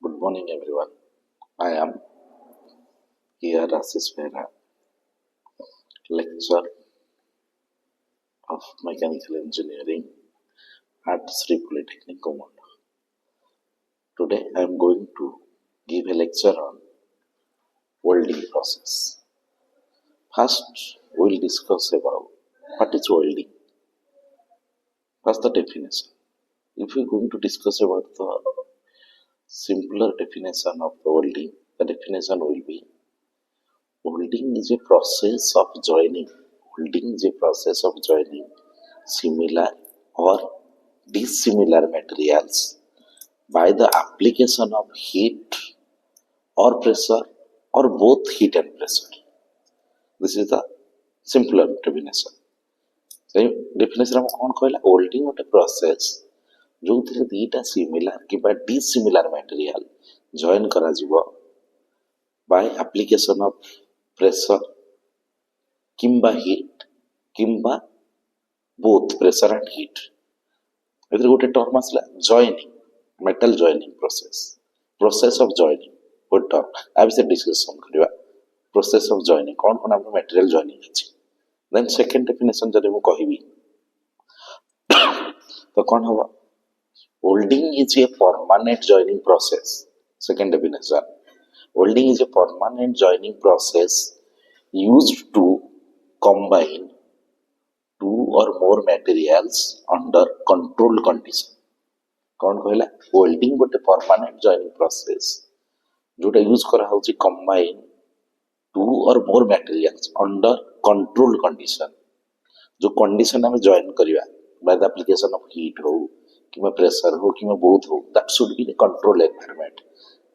Good morning, everyone. I am here Assis Vera, lecturer of mechanical engineering at Sri Polytechnic Command. Today, I am going to give a lecture on welding process. First, we will discuss about what is welding. First, the definition. If we are going to discuss about the simpler definition of the welding, the definition will be welding is a process of joining. Welding is a process of joining similar or dissimilar materials by the application of heat or pressure or both heat and pressure. This is the simpler definition. Definition of कौन कहला welding गोटे process जो थिरे दीटा similar किबा dissimilar material join करा जिवो by application of pressure किंबा heat किंबा both pressure and heat. एथरे गोटे term आसला joining, metal joining process of joining गोटे टर्म आ विषय डिस्कशन करबा process of joining कौन कौन हम material joining अछि. Then second definition जदि मु कहिबी तो कौन होबा welding is a permanent joining process. Second definition, welding is a permanent joining process used to combine two or more materials under controlled condition. कौन कहला welding गोटे permanent joining process जोटा use करा होची combine two or more materials under controlled condition. जो condition हमें join करिवा by the application of heat हो किंवा pressure हो किंवा both हो, that should be in a controlled environment.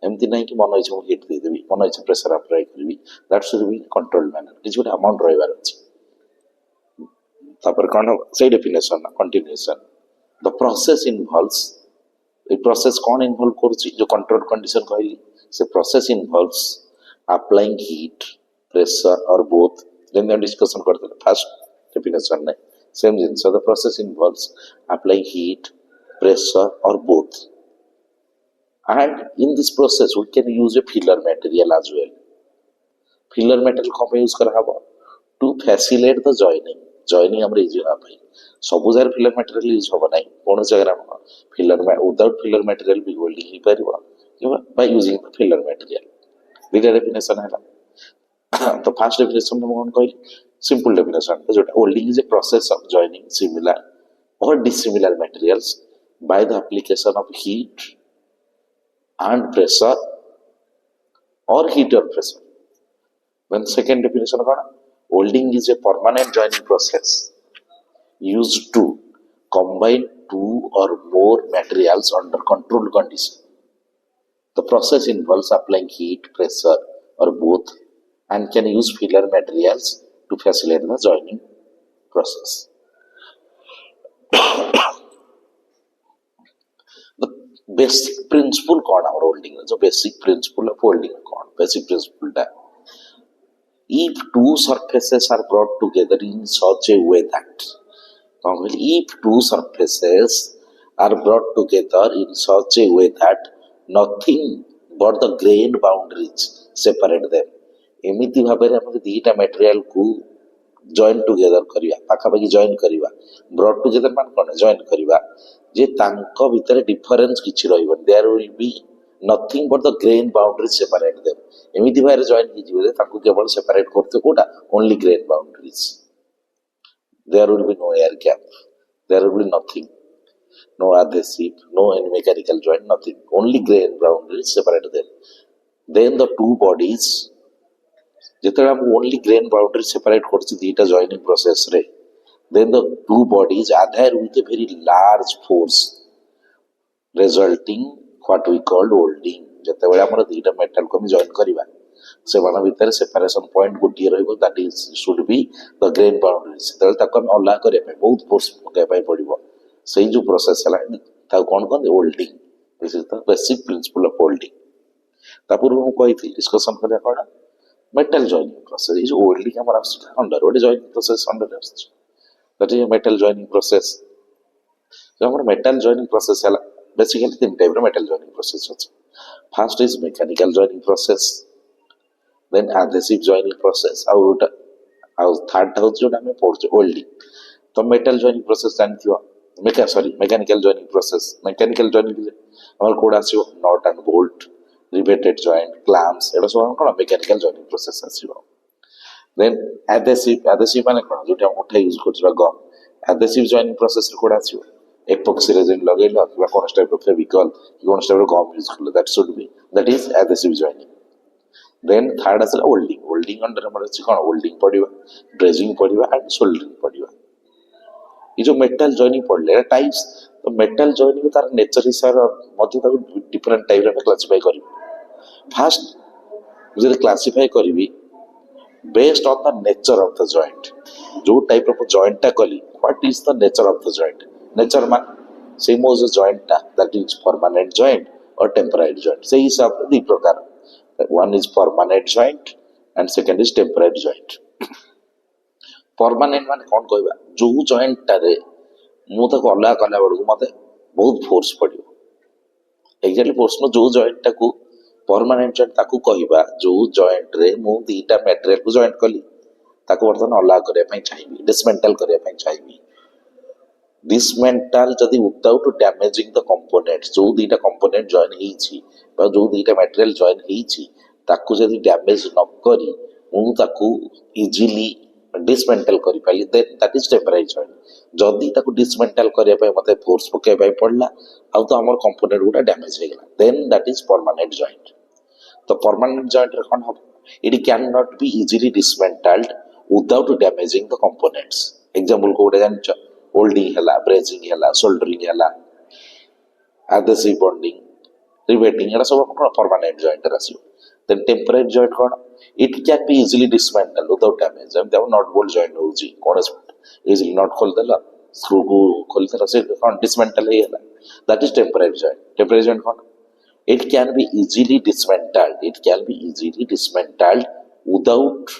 एमती नहीं कि मन इच्छा heat दे देबी मन इच्छा pressure apply करबी, that should be in a controlled manner. किछ गोटे amount रहबार अछि. तापर कौन से definition continuation the process involves a process कौन इन्वॉल्व करछि जो कंट्रोल कंडीशन कहली से process involves applying heat pressure और बोथ देन द डिस्कशन करते फर्स्ट डेफिनेशन ने same jeans the process involves applying heat pressure और both and in this process we can use a filler material as well. Filler metal को use करा हबो to facilitate the joining हमरे easy ना भाई सब जगह फिलर मटेरियल यूज होबा नहीं कोन जगह हम फिलर में विदाउट फिलर मटेरियल भी वेल्डिंग ही परबा किबा by using the filler material this definition है. तो फर्स्ट डेफिनेशन में कौन कहली सिंपल डेफिनेशन जो welding is a process of joining similar or dissimilar materials by the application of heat and pressure or heat or pressure. Then second definition कौन welding is a permanent joining process used to combine two or more materials under controlled condition. The process involves applying heat, pressure or both and can use filler materials to facilitate the joining process. The basic principle कौन है welding जो basic principle of welding कौन basic principle that if two surfaces are brought together in such a way that if two surfaces are brought together in such a way that nothing but the grain boundaries separate them एमिति भाबरे हम दीटा material को join together करिया पाखापाखि join करिवा brought together मान कोन जॉइन करिवा जे तांको भितरे डिफरेंस किछि रहइबन there will be nothing but the grain boundaries separate them एमिति भाबरे जॉइन कि जिवे तांको केवल सेपरेट करते कोटा only grain boundaries there will be no air gap there will be nothing no adhesive no any mechanical joint nothing only grain boundaries separate them then the two bodies जेतरा हम only grain boundary separate करछि दीटा joining process रे then the two bodies adhere with a very large force resulting what we called welding. जते बेला हमर दीटा metal को हम join करिबा से बना भीतर सेपरेशन पॉइंट गोटी रहइबो that is should be the grain boundaries तल तक हम अल्लाह करे पे बहुत फोर्स के पाई पड़िबो सेही जो प्रोसेस हला ता कोन कोन welding this is the basic principle of welding. ता पूर्व हम कहि थी डिस्कशन करे कोन metal joining process is welding हमर under what is joining process under that is a metal joining process. So हमर metal joining process हला बेसिकली तीन टाइप रो metal joining process अछि. First is mechanical joining process, then adhesive joining process, ଆଉ ଥାର୍ଡଟା ହେଉଛି ଯୋଉଟା ଆମେ ପଢୁଛେ welding। ତ metal joining process ଜାଣିଥିବ, mechanical joining process। mechanical joining ଆମର କୋଉଟା ଆସିବ, nut and bolt, riveted joint, clamps, ଏଗୁଡ଼ା ସବୁ କ'ଣ mechanical joining process ଆସିବ। ଦେନ୍ adhesive ମାନେ କ'ଣ, ଯୋଉଟା ଆମେ ଅଠା ୟୁଜ୍ କରୁଥିବା ଗମ୍। adhesive joining process ରେ କୋଉଟା ଆସିବ, epoxy resin ଲଗେଇଲ କିମ୍ବା କୌଣସି ଟାଇପ୍ର ଫେଭିକଲ୍ କି କୌଣସି ଟାଇପ୍ର ଗମ୍ ୟୁଜ୍ କଲ, that is adhesive joining। Then third ଆସିଲା welding। welding ଅଣ୍ଡର ଆମର ଅଛି କ'ଣ, welding ପଡ଼ିବା, brazing ପଡ଼ିବା and soldering ପଡ଼ିବା। ये जो मेटाल जॉइनिंग पढ़ले टाइप्स, तो मेटाल जॉइनिंग तार नेचर हिसाब मध्य ताको डिफरेंट टाइप रे क्लासिफाई करी। फर्स्ट मुझे क्लासिफाई करी based on the nature of the joint. जो टाइप ऑफ जॉइंट टा कली, what is the nature of the joint. Nature मान सेम वाज द जॉइंट टा दैट इज परमानेंट जॉइंट और टेम्पररी जॉइंट। से हिसाब रे दो प्रकार, one is permanent joint and second is temporary joint. Permanent मान कौन कहबा, जो जॉइंट टारे मु ताको अलग कला बडू मते बहुत फोर्स पड़ियो। एक्जेक्टली फोर्स न जो जॉइंट टाको परमानेंट जॉइंट ताको कहबा, जो जॉइंट रे मु दीटा मटेरियल को जॉइंट कली ताको वर्तमान अलग करे पई चाहिबी, डिसमेंटल करे पई चाहिबी। डिसमेंटल जदी विदाउट डैमेजिंग द कंपोनेंट्स, जो दीटा कंपोनेंट जॉइन हेछि बा जो दीटा मटेरियल जॉइन हेछि ताको जदी डैमेज न करी मु ताको इजीली डिसमेंटल करि पाली, then that is temporary joint. जदी ताको डिसमेंटल करिया पय मते फोर्स पके पय पड़ला आ तो हमर कंपोनेंट गुडा डैमेज हे गेला, then that is permanent joint. तो परमानेंट जॉइंट रे कोन हो, it can not be easily dismantled without damaging the components. Example कोडे जानछ, वेल्डिंग हला, ब्रेजिंग हला, सोल्डरिंग हला, एडहेसिव बॉन्डिंग, रिवेटिंग, एरा सब कोन परमानेंट जॉइंट रे आसीयो। देन टेम्पररी जॉइंट कोन, it can be easily dismantled without damage। जब तब नॉट बोल्ट जॉइंट होउची कोन इजीली नॉट खोल देला, स्क्रू को खोल देला से कोन डिसमेंटल हे गेला, that is temporary joint. Temporary joint कोन, it can be easily dismantled without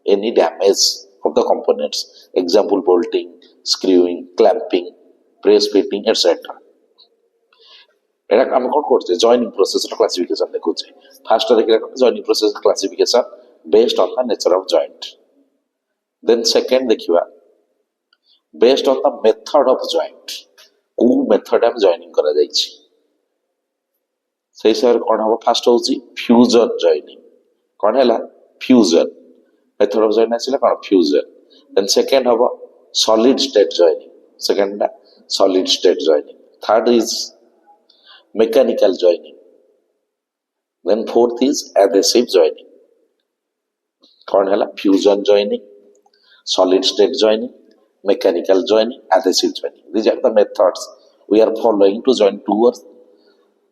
any damage of the components। example bolting, screwing, clamping, press fitting etc। एटा हम कोन करछे, जॉइनिंग प्रोसेस रो क्लासिफिकेशन देखुछे। फर्स्ट देखिला joining process classification based on the nature of joint. Then second देखिबा based on the method of joint, को method हम joining करा जाईछि सेही सर कोन हो। फर्स्ट होछि फ्यूजन जॉइनिंग। कोन हैला, फ्यूजन मेथड ऑफ जॉइनिंग आसिला कोन, फ्यूजन। देन सेकंड हो सॉलिड स्टेट जॉइनिंग, सेकंड दा solid state joining. Third is mechanical joining, then fourth is adhesive joining। कौन है fusion joining, solid state joining, mechanical joining, adhesive joining। These are the methods we are following to join two or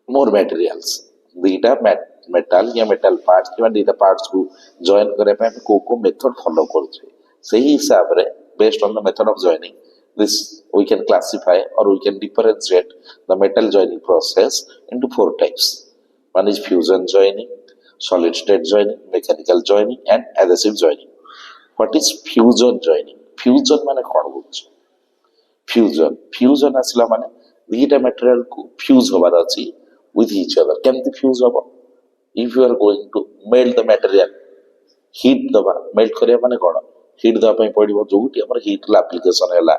more materials। दीटा metal या metal parts कि दीटा parts को join करे पे को मेथड फॉलो करूछे, सही हिसाब रे based on the method of joining this we can classify or we can differentiate the metal joining process into four types। one is fusion joining, solid state joining, mechanical joining and adhesive joining। what is fusion joining? fusion माने कोन होछ, fusion असला माने दीटा material को fuse होबार अछि with each other। केमति fuse होबो, if you are going to melt the material, heat दबा, melt करिया माने कोन, हीट दवा पई पड़िबो, जोटी हमर हीट ला एप्लीकेशन हैला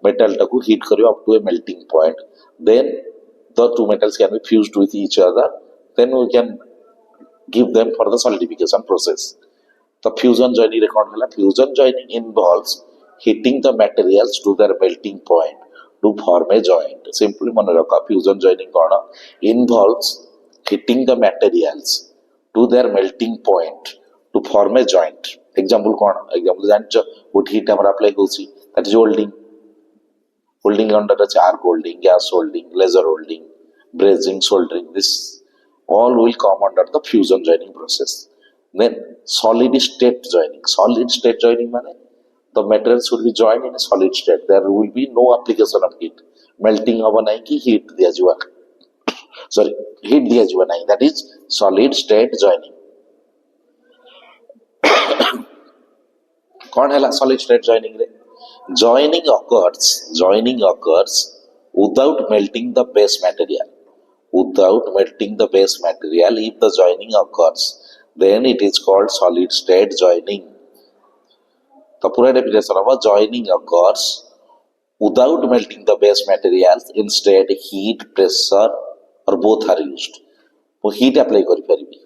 मेटल टाको हीट करियो up to a melting point, then the two metals can be fused with each other, then we can give them for the solidification process. तो फ्यूजन जॉइनिंग रे कोन हैला, fusion joining involves heating the materials to their melting point to form a joint. Simply मन रखा, fusion joining कोन, involves heating the materials to their melting point to form a joint। example कौन, example जानछ wood heat हमर apply होछि, that is welding। welding under the arc welding, gas welding, laser welding, brazing, soldering, this all will come under the fusion joining process। then solid state joining, solid state joining माने the materials should be joined in a solid state, there will be no application of heat, melting होबो नै कि heat दिया जुआ, sorry heat दिया जुआ नै, that is solid state joining। कौन है सॉलिड स्टेट जॉइनिंग रे, joining occurs without melting the base material। without melting the base material. If the joining occurs, then it is called solid state joining. The पूरा definition of joining occurs without melting the base materials. Instead, heat, pressure or both are used. वो heat apply करिपारिबी,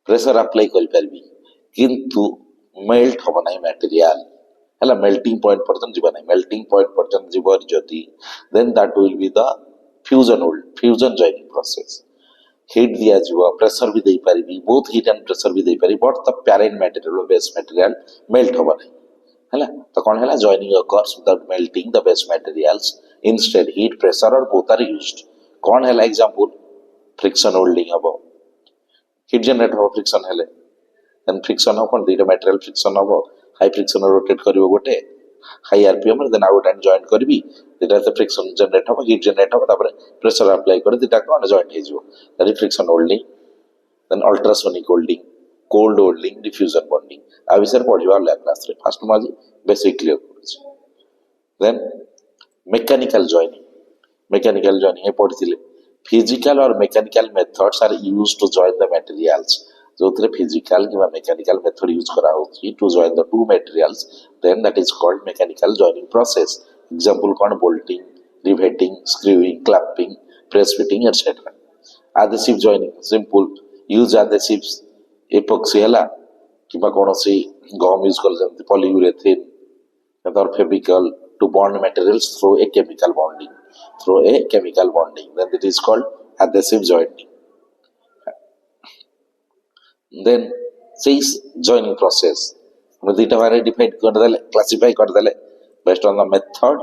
pressure apply करिपारिबी, किंतु melt होबा नाही material हला melting point पर्यंत जीवा नाही. melting point पर्यंत जीवा जदि, then that will be the fusion joining process. heat दिया जीवा, pressure भी देई पारिबी, both heat and pressure भी देई पारिबी, but the parent material or base material melt होबा नाही हला. तो कौन हला joining occurs without melting the base materials. Instead, heat, pressure or both are used. कौन हला example? friction welding हबो, heat generate हबो friction हेले, then friction हो कौन दीटा material friction हबो, high friction rotate करिवो गोटे high rpm रे, then out and joint करबी, दीटा से friction generate हबो, heat generate हबो, तापर pressure apply करे दीटा कौन joint हे जिवो. that is friction welding. then ultrasonic welding, cold welding, diffusion bonding. आ विषय पढिबा वाला क्लास रे फर्स्ट माजी बेसिक क्लियर करछि. then mechanical joining हे पढिथिले. physical or mechanical methods are used to join the materials. जो थे physical कि mechanical method use करा होछि to join the two materials, then that is called mechanical joining process. example कौन? bolting, riveting, screwing, clamping, press fitting, etc. adhesive joining simple. use adhesives epoxy हला किबा कोनोसी गम use कर जेमति polyurethane or Fevicol to bond materials through a chemical bonding. then it is called adhesive joining. then says joining process हम दुईटा बारे define कर देले, classify कर देले बेस्ड ऑन द मेथड.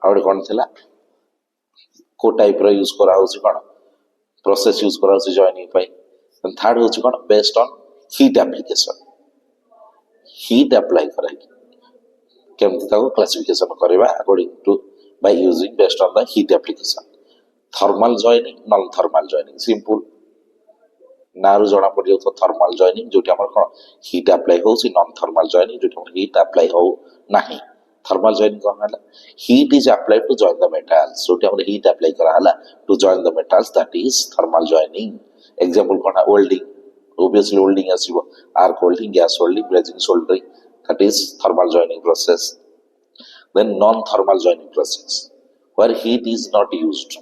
और कोन थिला को टाइप रो यूज करा होसी, कोन प्रोसेस यूज करा होसी जॉइनिंग पाई. देन थर्ड होची कोन? Based on heat application. Heat apply करा केमति ताको क्लासिफिकेशन करबा according to by using based on the heat application. Thermal joining, non thermal joining. Simple नारु जणा पडियो तो थर्मल जॉइनिंग जोटी हमर कोन हीट अप्लाई होसी. नॉन थर्मल जॉइनिंग जोटी हमर हीट अप्लाई हो नाही. थर्मल जॉइनिंग कोन हला? Heat is applied to join the metals. जोटी हमर हीट अप्लाई करा हला to join the metals, that is thermal joining. Example cone? Welding. obviously welding asibo, arc welding, gas welding, brazing soldering, that is thermal joining process. then non-thermal joining process where heat is not used,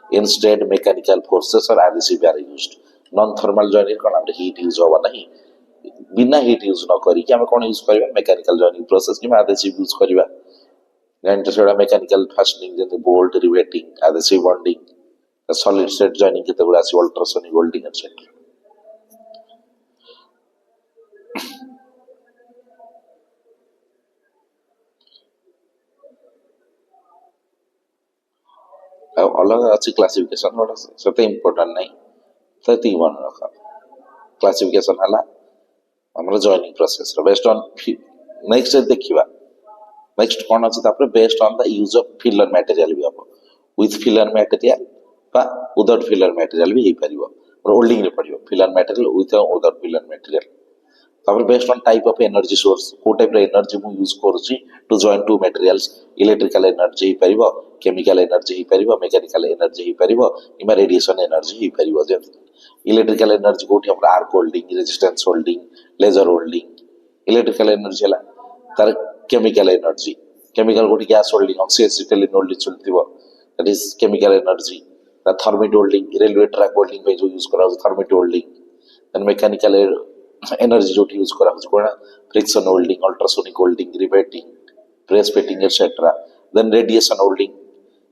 instead mechanical forces or adhesive are used. non-thermal joining kon amre heat use hoba nahi, बिना heat use न करी कि हमें कौन use करिबा? mechanical joining process कि adhesive use करिबा. then to सेडा mechanical fastening जेते bolt, riveting, adhesive bonding, solid state joining केते गुडा आसी, ultrasonic welding etc. अलग अच्छी क्लासिफिकेशन वाला सते इंपोर्टेंट नहीं तती मन रखा. क्लासिफिकेशन हला हमर जॉइनिंग प्रोसेस रो बेस्ड ऑन. नेक्स्ट देखिबा नेक्स्ट कोन अछि तापर based on the use of filler material भी हबो. विथ फिलर मटेरियल बा विदाउट फिलर मटेरियल भी हे परिबो. रोल्डिंग रे पडियो filler material with without filler material. तापर based on type of energy source, को टाइप रे एनर्जी मु यूज करछि to join two materials. Electrical energy हे परिबो, केमिकल एनर्जी हे परिबो, मैकेनिकल एनर्जी हे परिबो, इमा रेडिएशन एनर्जी हे परिबो. जे इलेक्ट्रिकल एनर्जी कोठी हमरा arc welding, resistance welding, laser welding. Electrical energy हला तार केमिकल एनर्जी. केमिकल कोठी गैस वेल्डिंग, ऑक्सीएसिटिलिन वेल्डिंग चलतिबो, that is chemical energy. The thermite welding, railway track welding पे जो यूज करा thermite welding. Then mechanical energy जो use करा कोन friction welding, ultrasonic welding, riveting, press fitting etcetera. Then radiation welding,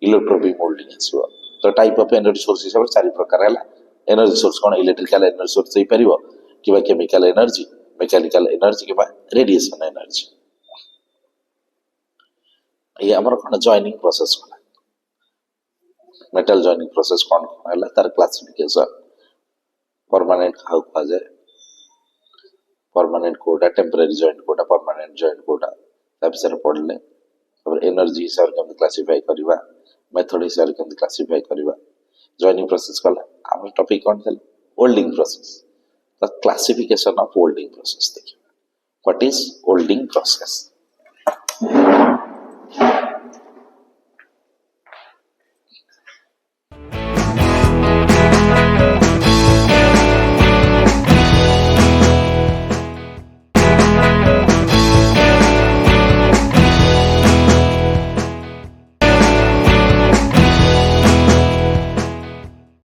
electron beam welding आसीबो. तो type of energy source हिसाब चारि प्रकार हला. एनर्जी सोर्स कोन? इलेक्ट्रिकल एनर्जी सोर्स हे परिबो किबा केमिकल एनर्जी, मैकेनिकल एनर्जी किबा रेडिएशन एनर्जी. ये हमर कोन जॉइनिंग प्रोसेस कोन मेटल जॉइनिंग प्रोसेस कोन हला तार क्लासिफिकेशन. परमानेंट हाउ काजे परमानेंट कोडा, टेम्पररी जॉइंट कोडा, परमानेंट जॉइंट कोडा तापर पढले. तापर एनर्जी हिसाब के क्लासिफाई करबा, मेथड हिसाब के क्लासिफाई करबा. जॉइनिंग प्रोसेस कला हमर टॉपिक कोन थल? Welding process. The classification of welding process देखिबा. What is welding process?